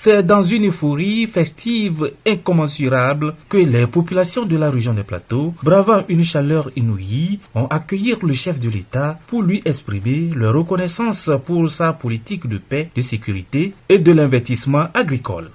C'est dans une euphorie festive incommensurable que les populations de la région des Plateaux, bravant une chaleur inouïe, ont accueilli le chef de l'État pour lui exprimer leur reconnaissance pour sa politique de paix, de sécurité et de l'investissement agricole.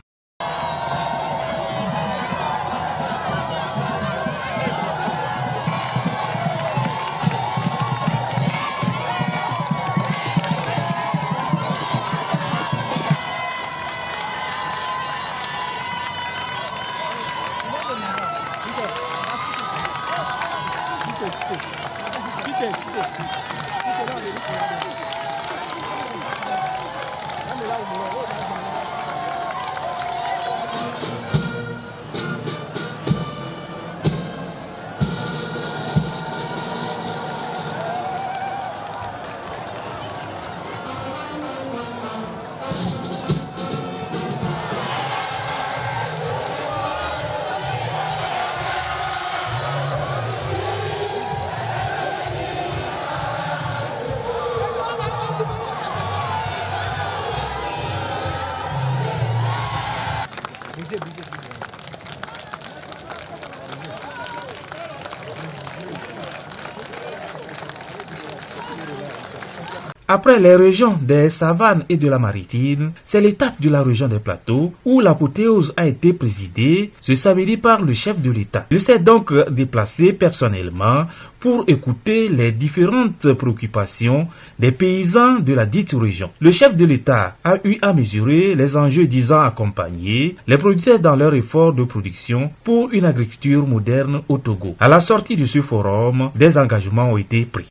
Après les régions des savanes et de la maritime, c'est l'étape de la région des plateaux où l'apothéose a été présidée ce samedi par le chef de l'État. Il s'est donc déplacé personnellement pour écouter les différentes préoccupations des paysans de la dite région. Le chef de l'État a eu à mesurer les enjeux visant à accompagner les producteurs dans leur effort de production pour une agriculture moderne au Togo. À la sortie de ce forum, des engagements ont été pris.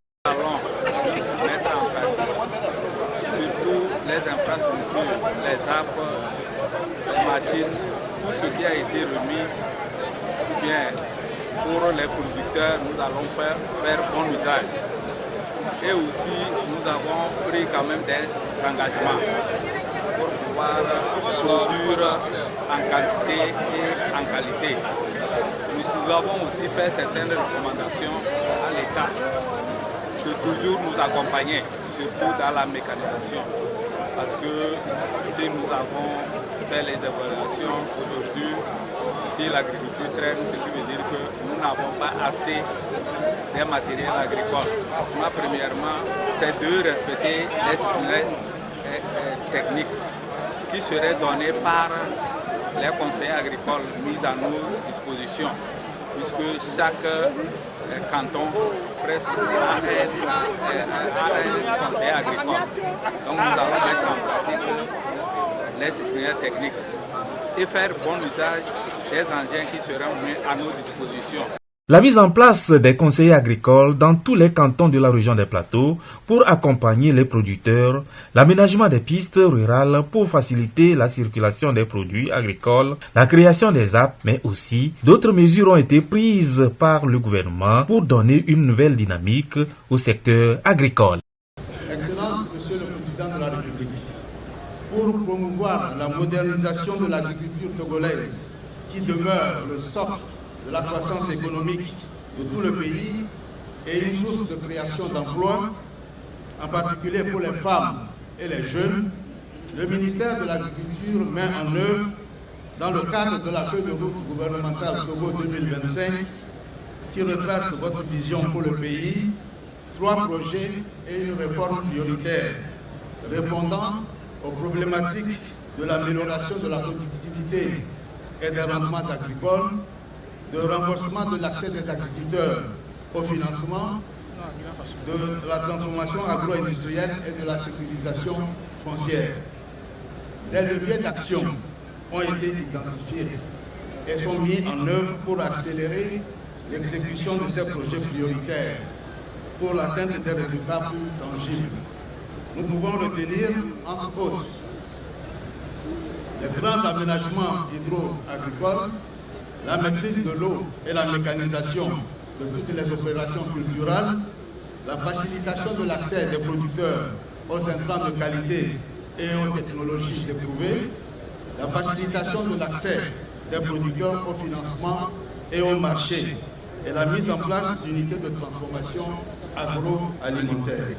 Les infrastructures, les arbres, les machines, tout ce qui a été remis, bien, pour les producteurs, nous allons faire bon usage. Et aussi, nous avons pris quand même des engagements pour pouvoir produire en quantité et en qualité. Nous avons aussi fait certaines recommandations à l'État de toujours nous accompagner, surtout dans la mécanisation. Parce que si nous avons fait les évaluations aujourd'hui, si l'agriculture traîne, ce qui veut dire que nous n'avons pas assez de matériel agricole. Premièrement, c'est de respecter les disciplines techniques qui seraient données par les conseillers agricoles mis à nos dispositions, puisque chaque canton presque a un conseiller agricole. Donc nous allons mettre en pratique les disciplines techniques et faire bon usage des engins qui seront mis à nos dispositions. La mise en place des conseillers agricoles dans tous les cantons de la région des Plateaux pour accompagner les producteurs, l'aménagement des pistes rurales pour faciliter la circulation des produits agricoles, la création des apps, mais aussi d'autres mesures ont été prises par le gouvernement pour donner une nouvelle dynamique au secteur agricole. Excellence, Monsieur le Président de la République, pour promouvoir la modernisation de l'agriculture togolaise qui demeure le socle de la croissance économique de tout le pays et une source de création d'emplois, en particulier pour les femmes et les jeunes, le ministère de l'Agriculture met en œuvre, dans le cadre de la feuille de route gouvernementale Togo 2025, qui retrace votre vision pour le pays, 3 projets et une réforme prioritaire répondant aux problématiques de l'amélioration de la productivité et des rendements agricoles, de renforcement de l'accès des agriculteurs au financement, de la transformation agro-industrielle et de la sécurisation foncière. Des leviers d'action ont été identifiés et sont mis en œuvre pour accélérer l'exécution de ces projets prioritaires pour l'atteinte des résultats plus tangibles. Nous pouvons retenir, entre autres, les grands aménagements hydro-agricoles, la maîtrise de l'eau et la mécanisation de toutes les opérations culturelles, la facilitation de l'accès des producteurs aux intrants de qualité et aux technologies éprouvées, la facilitation de l'accès des producteurs au financement et au marché et la mise en place d'unités de transformation agroalimentaire.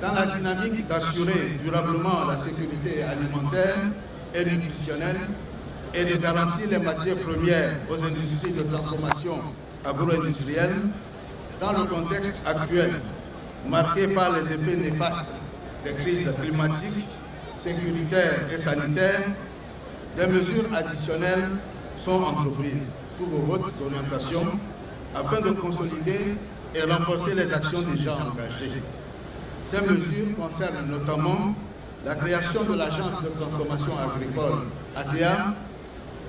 Dans la dynamique d'assurer durablement la sécurité alimentaire, et nutritionnelle et de garantir les matières premières aux industries de transformation agro-industrielle dans le contexte actuel marqué par les effets néfastes des crises climatiques, sécuritaires et sanitaires. Des mesures additionnelles sont entreprises sous vos hautes orientations afin de consolider et renforcer les actions déjà engagées. Ces mesures concernent notamment la création de l'Agence de transformation agricole, ATA,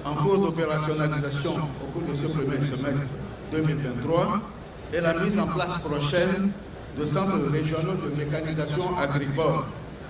en cours d'opérationnalisation au cours de ce premier semestre 2023, et la mise en place prochaine de centres régionaux de mécanisation agricole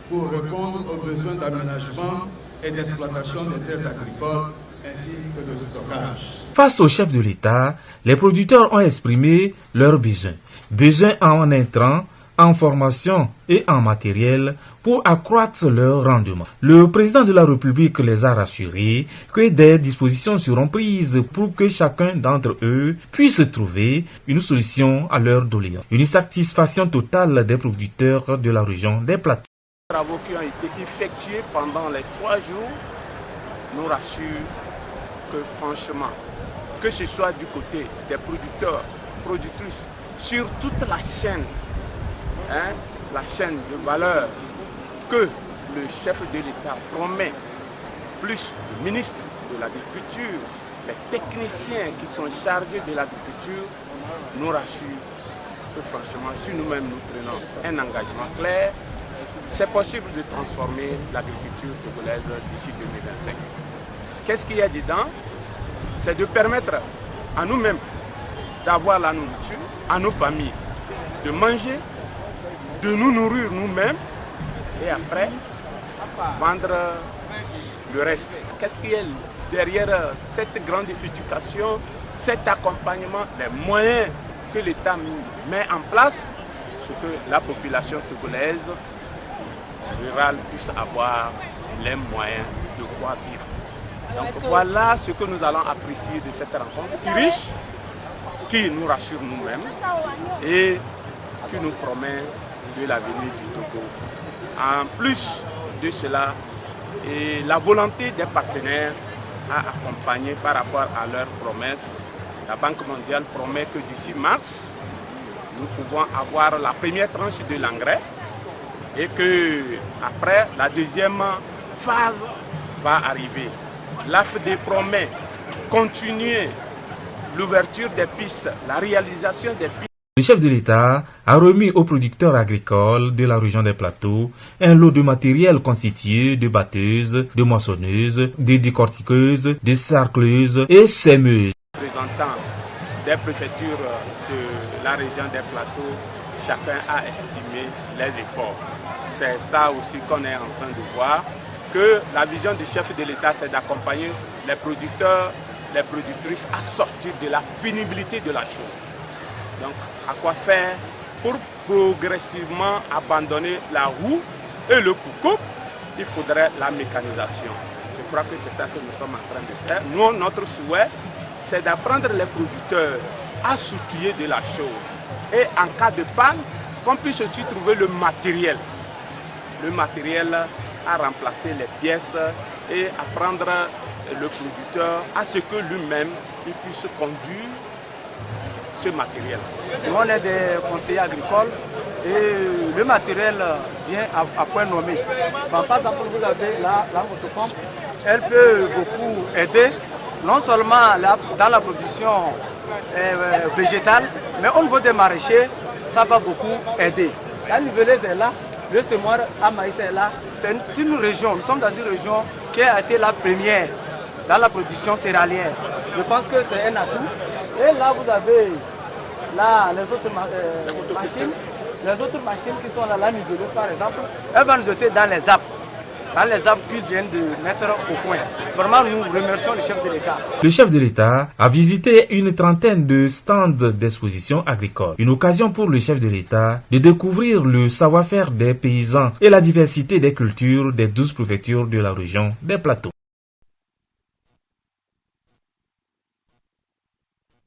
pour répondre aux besoins d'aménagement et d'exploitation des terres agricoles ainsi que de stockage. Face au chef de l'État, les producteurs ont exprimé leurs besoins. Besoins en intrants, en formation et en matériel pour accroître leur rendement. Le président de la République les a rassurés que des dispositions seront prises pour que chacun d'entre eux puisse trouver une solution à leur doléance. Une satisfaction totale des producteurs de la région des Plateaux. Les travaux qui ont été effectués pendant les 3 jours nous rassurent que franchement, que ce soit du côté des producteurs, productrices, sur toute la chaîne de valeur que le chef de l'État promet, plus le ministre de l'Agriculture, les techniciens qui sont chargés de l'agriculture, nous rassurent que franchement, si nous-mêmes nous prenons un engagement clair, c'est possible de transformer l'agriculture togolaise d'ici 2025. Qu'est-ce qu'il y a dedans? C'est de permettre à nous-mêmes d'avoir la nourriture, à nos familles de manger, de nous nourrir nous-mêmes et après vendre le reste. Qu'est-ce qu'il y a derrière cette grande éducation, cet accompagnement, les moyens que l'État met en place, c'est que la population togolaise rurale puisse avoir les moyens de quoi vivre. Donc voilà ce que nous allons apprécier de cette rencontre si riche, qui nous rassure nous-mêmes et qui nous promet de l'avenir du Togo. En plus de cela, et la volonté des partenaires à accompagner par rapport à leurs promesses. La Banque mondiale promet que d'ici mars, nous pouvons avoir la première tranche de l'engrais et que après la deuxième phase va arriver. L'AFD promet continuer l'ouverture des pistes, la réalisation des pistes. Le chef de l'État a remis aux producteurs agricoles de la région des Plateaux un lot de matériel constitué de batteuses, de moissonneuses, de décortiqueuses, de sarcleuses et sémeuses. Représentant des préfectures de la région des Plateaux, chacun a estimé les efforts. C'est ça aussi qu'on est en train de voir, que la vision du chef de l'État, c'est d'accompagner les producteurs, les productrices à sortir de la pénibilité de la chose. Donc, à quoi faire pour progressivement abandonner la roue et le coucou? Il faudrait la mécanisation. Je crois que c'est ça que nous sommes en train de faire. Nous, notre souhait, c'est d'apprendre les producteurs à s'outiller de la chose. Et en cas de panne, qu'on puisse aussi trouver le matériel. Le matériel à remplacer les pièces et apprendre le producteur à ce que lui-même il puisse conduire ce matériel. Nous, on est des conseillers agricoles et le matériel vient à point nommé. Bon, par exemple, vous avez la motopompe, elle peut beaucoup aider, non seulement dans la production végétale, mais au niveau des maraîchers, ça va beaucoup aider. La niveleuse est là, le semoir à maïs est là. C'est une région, nous sommes dans une région qui a été la première dans la production céréalière. Je pense que c'est un atout. Et là, vous avez les autres machines qui sont là, la niveleuse par exemple, elles vont nous jeter dans les arbres qu'ils viennent de mettre au point. Vraiment, nous remercions le chef de l'État. Le chef de l'État a visité une trentaine de stands d'exposition agricole. Une occasion pour le chef de l'État de découvrir le savoir-faire des paysans et la diversité des cultures des 12 préfectures de la région des Plateaux.